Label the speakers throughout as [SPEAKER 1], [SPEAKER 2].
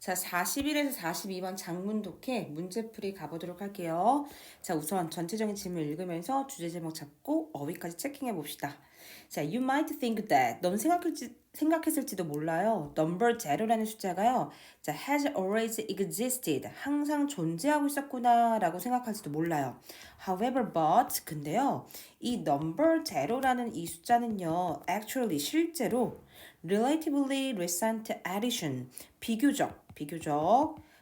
[SPEAKER 1] 자, 41에서 42번 장문 독해 문제풀이 가보도록 할게요. 자, 우선 전체적인 질문 읽으면서 주제 제목 잡고 어휘까지 체킹해 봅시다. 자, you might think that 넌 생각했을지도 몰라요. number zero라는 숫자가요. 자, has always existed. 항상 존재하고 있었구나라고 생각할지도 몰라요. However, but 근데요. 이 number zero라는 이 숫자는요. actually 실제로 relatively recent addition 비교적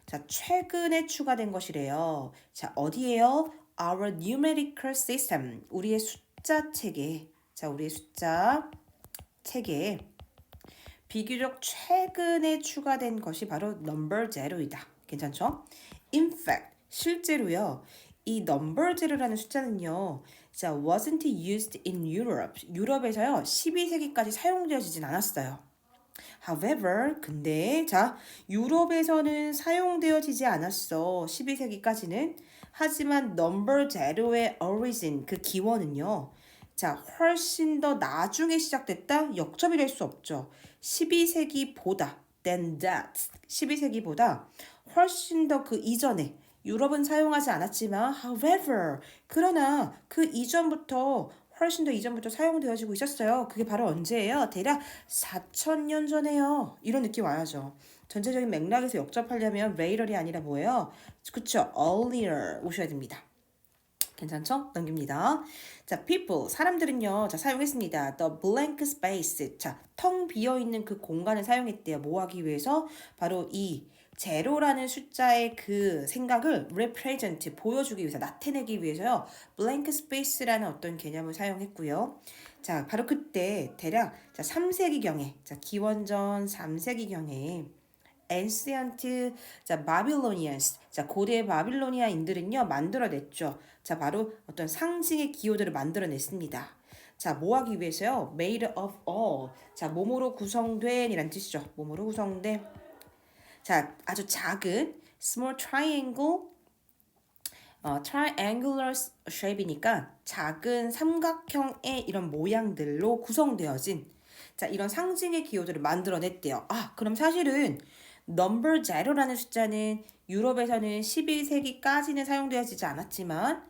[SPEAKER 1] 자 최근에 추가된 것이래요. 자 어디에요? Our numerical system 우리의 숫자 체계 자 우리의 숫자 체계에 비교적 최근에 추가된 것이 바로 number zero이다. 괜찮죠? In fact 실제로요. 이 number zero라는 숫자는요. 자 wasn't used in Europe 유럽에서요 12세기까지 사용되어지진 않았어요. However, 근데 자 유럽에서는 사용되어지지 않았어. 12세기까지는. 하지만 number zero의 origin 그 기원은요. 자 훨씬 더 나중에 시작됐다. 역접이 될 수 없죠. 12세기보다 than that 12세기보다 훨씬 더 그 이전에 유럽은 사용하지 않았지만 however 그러나 그 이전부터 훨씬 더 이전부터 사용되어지고 있었어요. 그게 바로 언제예요? 대략 4,000년 전에요. 이런 느낌 와야죠. 전체적인 맥락에서 역접하려면 later이 아니라 뭐예요? 그쵸? earlier 오셔야 됩니다. 괜찮죠? 넘깁니다. 자, people 사람들은요. 자, 사용했습니다. The blank space. 자, 텅 비어 있는 그 공간을 사용했대요. 뭐 하기 위해서? 바로 이 제로라는 숫자의 그 생각을 represent 보여주기 위해서 나타내기 위해서요. blank space라는 어떤 개념을 사용했고요. 자, 바로 그때 대략 자, 3세기경에 자, 기원전 3세기경에 ancient 자 바빌로니안스 자 고대 바빌로니아인들은요 만들어냈죠. 자 바로 어떤 상징의 기호들을 만들어냈습니다. 자 뭐 하기 위해서요? made of all 자 몸으로 구성된 이란 뜻이죠. 몸으로 구성된 자 아주 작은 small triangle triangular shape이니까 작은 삼각형의 이런 모양들로 구성되어진 자 이런 상징의 기호들을 만들어냈대요. 아 그럼 사실은 number zero라는 숫자는 유럽에서는 12세기까지는 사용되어지지 않았지만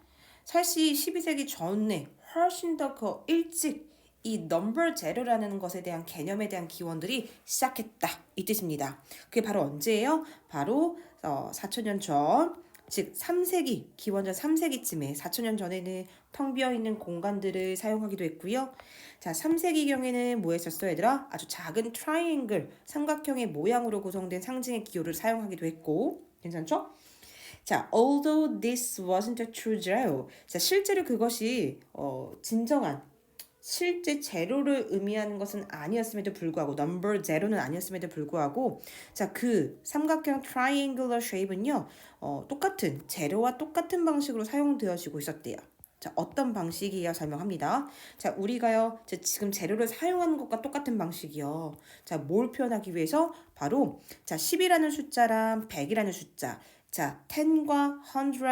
[SPEAKER 1] 사실 12세기 전에 훨씬 더 그 일찍 이 number zero라는 것에 대한 개념에 대한 기원들이 시작했다 이 뜻입니다. 그게 바로 언제예요? 바로 4,000년 전, 즉 3세기, 기원전 3세기쯤에 4,000년 전에는 텅 비어있는 공간들을 사용하기도 했고요. 자, 3세기경에는 뭐 했었어 얘들아? 아주 작은 트라이앵글, 삼각형의 모양으로 구성된 상징의 기호를 사용하기도 했고 괜찮죠? 자, although this wasn't a true zero. 자, 실제로 그것이 진정한 실제 제로를 의미하는 것은 아니었음에도 불구하고 number zero는 아니었음에도 불구하고 자, 그 삼각형 triangular shape은요. 똑같은 제로와 똑같은 방식으로 사용되어지고 있었대요. 자, 어떤 방식이야 설명합니다. 자, 우리가요. 지금 재료를 사용하는 것과 똑같은 방식이요. 자, 뭘 표현하기 위해서? 바로 자, 10이라는 숫자랑 100이라는 숫자. 자, 10과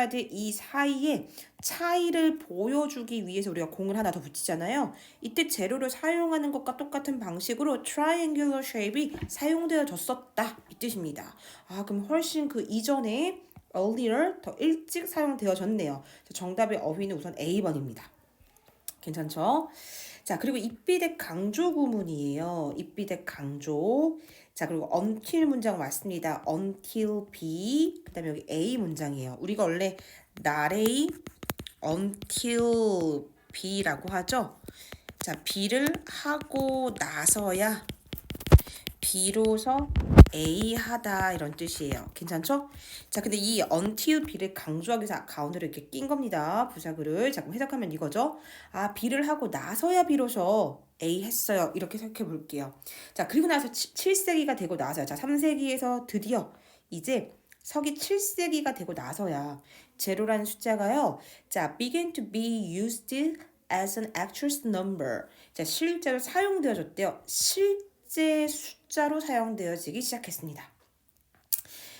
[SPEAKER 1] 100 이 사이에 차이를 보여주기 위해서 우리가 공을 하나 더 붙이잖아요. 이때 재료를 사용하는 것과 똑같은 방식으로 triangular shape이 사용되어졌었다. 이 뜻입니다. 아, 그럼 훨씬 그 이전에 earlier 더 일찍 사용되어졌네요. 정답의 어휘는 우선 A번입니다. 괜찮죠? 자, 그리고 입비대 강조 구문이에요. 입비대 강조. 자, 그리고 until 문장 왔습니다. until B. 그다음에 여기 A 문장이에요. 우리가 원래 not A until B라고 하죠. 자, B를 하고 나서야 B로서 A 하다 이런 뜻이에요. 괜찮죠? 자, 근데 이 until B를 강조하기 위해서 가운데로 이렇게 낀 겁니다. 부사구를. 자, 그럼 해석하면 이거죠. 아, B를 하고 나서야 비로소 A 했어요. 이렇게 생각해 볼게요. 자, 그리고 나서 7세기가 되고 나서요. 자, 3세기에서 드디어 이제 서기 7세기가 되고 나서야 제로라는 숫자가요. 자, began to be used as an actual number. 자, 실제로 사용되어졌대요. 실제 숫자로 사용되어지기 시작했습니다.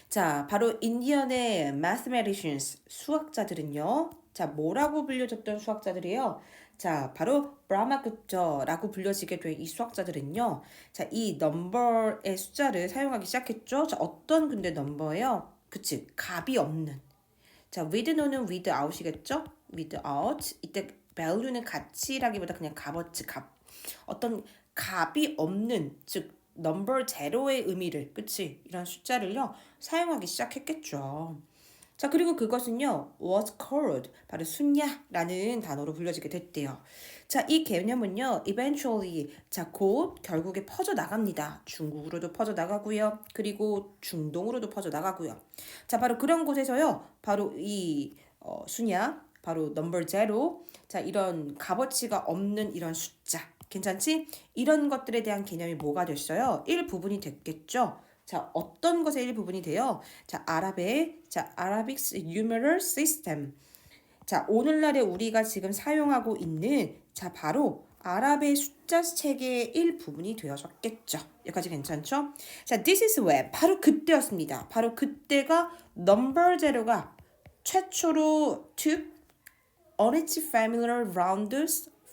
[SPEAKER 1] 자, 바로 인디언의 mathematicians, 수학자들은요. 자, 뭐라고 불려졌던 수학자들이에요? 자, 바로 브라마급저라고 불려지게 된 이 수학자들은요. 자, 이 넘버의 숫자를 사용하기 시작했죠. 자, 어떤 근데 넘버예요? 그치, 값이 없는. 자, with no는 without이겠죠? without. 이때 value는 가치라기보다 그냥 값어치, 값. 어떤 값이 없는, 즉 넘버 제로의 의미를, 그치? 이런 숫자를요 사용하기 시작했겠죠. 자, 그리고 그것은요 was called, 바로 순야라는 단어로 불려지게 됐대요. 자, 이 개념은요 eventually, 자, 곧 결국에 퍼져 나갑니다. 중국으로도 퍼져 나가고요, 그리고 중동으로도 퍼져 나가고요. 자, 바로 그런 곳에서요 바로 이 순야, 바로 넘버 제로, 자, 이런 값어치가 없는 이런 숫자, 괜찮지? 이런 것들에 대한 개념이 뭐가 됐어요? 일부분이 됐겠죠. 자, 어떤 것의 일부분이 돼요? 자, Arabic's numeral system. 자, 오늘날에 우리가 지금 사용하고 있는, 자, 바로 아랍의 숫자 체계의 일부분이 되어졌겠죠. 여기까지 괜찮죠? 자, this is when, 바로 그때였습니다. 바로 그때가 number zero가 최초로 took on its familiar round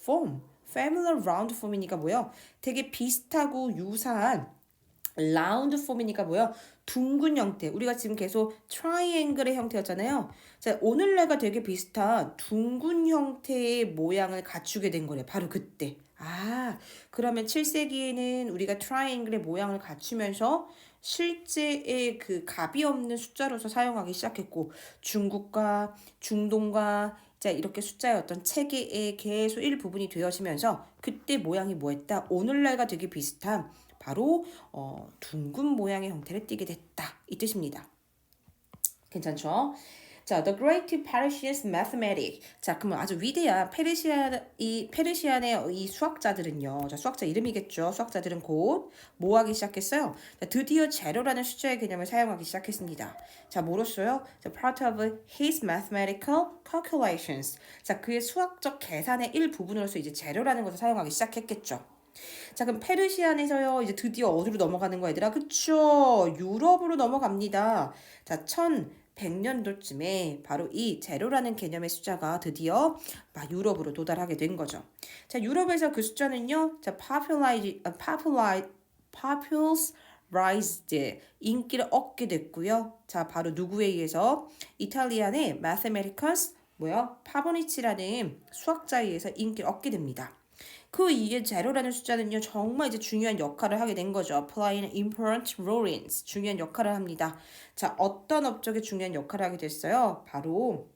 [SPEAKER 1] form. familiar round form이니까 뭐요? 되게 비슷하고 유사한 라운드 폼이니까 뭐야? 둥근 형태. 우리가 지금 계속 트라이앵글의 형태였잖아요. 자, 오늘날과 되게 비슷한 둥근 형태의 모양을 갖추게 된 거래. 바로 그때. 아, 그러면 7세기에는 우리가 트라이앵글의 모양을 갖추면서 실제의 그 값이 없는 숫자로서 사용하기 시작했고, 중국과 중동과 자, 이렇게 숫자의 어떤 체계의 계속 일부분이 되어지면서 그때 모양이 뭐였다? 오늘날과 되게 비슷한 바로 둥근 모양의 형태를 띠게 됐다, 이 뜻입니다. 괜찮죠? 자, The Great Persian Mathematic. 자, 그러면 아주 위대한 페르시안의 이 수학자들은요. 자, 수학자 이름이겠죠. 수학자들은 곧 뭐 하기 시작했어요? 자, 드디어 제로라는 숫자의 개념을 사용하기 시작했습니다. 자, 뭐로써요? 자, part of his mathematical calculations. 자, 그의 수학적 계산의 일부분으로서 이제 제로라는 것을 사용하기 시작했겠죠. 자, 그럼 페르시안에서요 이제 드디어 어디로 넘어가는 거야, 얘들아? 그쵸? 유럽으로 넘어갑니다. 자, 1100년도쯤에 바로 이 제로라는 개념의 숫자가 드디어 유럽으로 도달하게 된 거죠. 자, 유럽에서 그 숫자는요, 자, popularized, 인기를 얻게 됐고요. 자, 바로 누구에 의해서? 이탈리안의 mathematicians, 파보니치라는 수학자에 의해서 인기를 얻게 됩니다. 그 이에 제로라는 숫자는요 정말 이제 중요한 역할을 하게 된 거죠. Playing important role in, 중요한 역할을 합니다. 자, 어떤 업적에 중요한 역할을 하게 됐어요? 바로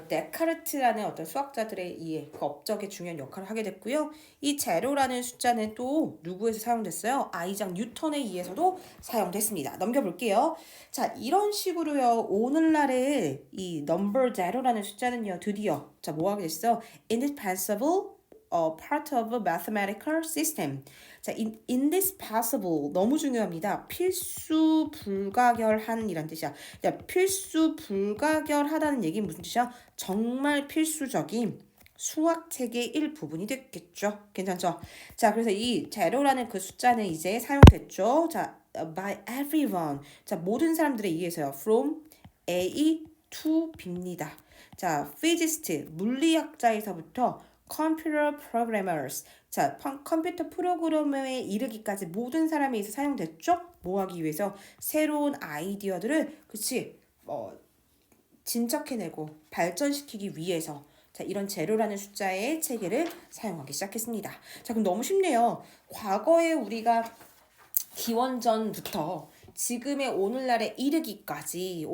[SPEAKER 1] 데카르트라는 어떤 수학자들에 의해 그 업적에 중요한 역할을 하게 됐고요. 이 제로라는 숫자는 또 누구에서 사용됐어요? 아이작 뉴턴에 의해서도 사용됐습니다. 넘겨볼게요. 자, 이런 식으로요. 오늘날의 이 number 제로라는 숫자는요. 드디어 자, 뭐 하게 됐어? indispensable part of a mathematical system. 자, indispensable 너무 중요합니다. 필수 불가결한 이란 뜻이야. 야, 필수 불가결하다는 얘기는 무슨 뜻이야? 정말 필수적인 수학 체계의 일부분이 됐겠죠. 괜찮죠? 자, 그래서 이 제로라는 그 숫자는 이제 사용됐죠. 자, by everyone. 자, 모든 사람들에 의해서요. from A to B입니다. 자, physicist 물리학자에서부터 computer programmers. 자, 컴퓨터 프로그래머에 이르기까지 모든 사람에 의해서 사용됐죠? 뭐 하기 위해서? 새로운 아이디어들을, 그치? 진척해내고 발전시키기 위해서. 자, 이런 제로라는 숫자의 체계를 사용하기 시작했습니다. 자, 그럼 너무 쉽네요. 과거에 우리가 기원전부터 지금의 오늘날에 이르기까지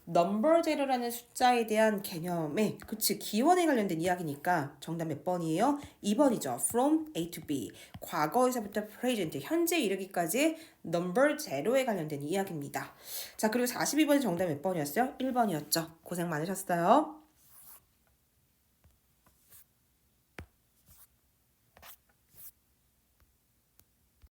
[SPEAKER 1] 넘버 제로라는 숫자에 대한 개념에, 그치, 기원에 관련된 이야기니까 정답 몇 번이에요? 2번이죠. From A to B. 과거에서부터 present, 현재 이르기까지 넘버 제로에 관련된 이야기입니다. 자, 그리고 42번의 정답 몇 번이었어요? 1번이었죠. 고생 많으셨어요.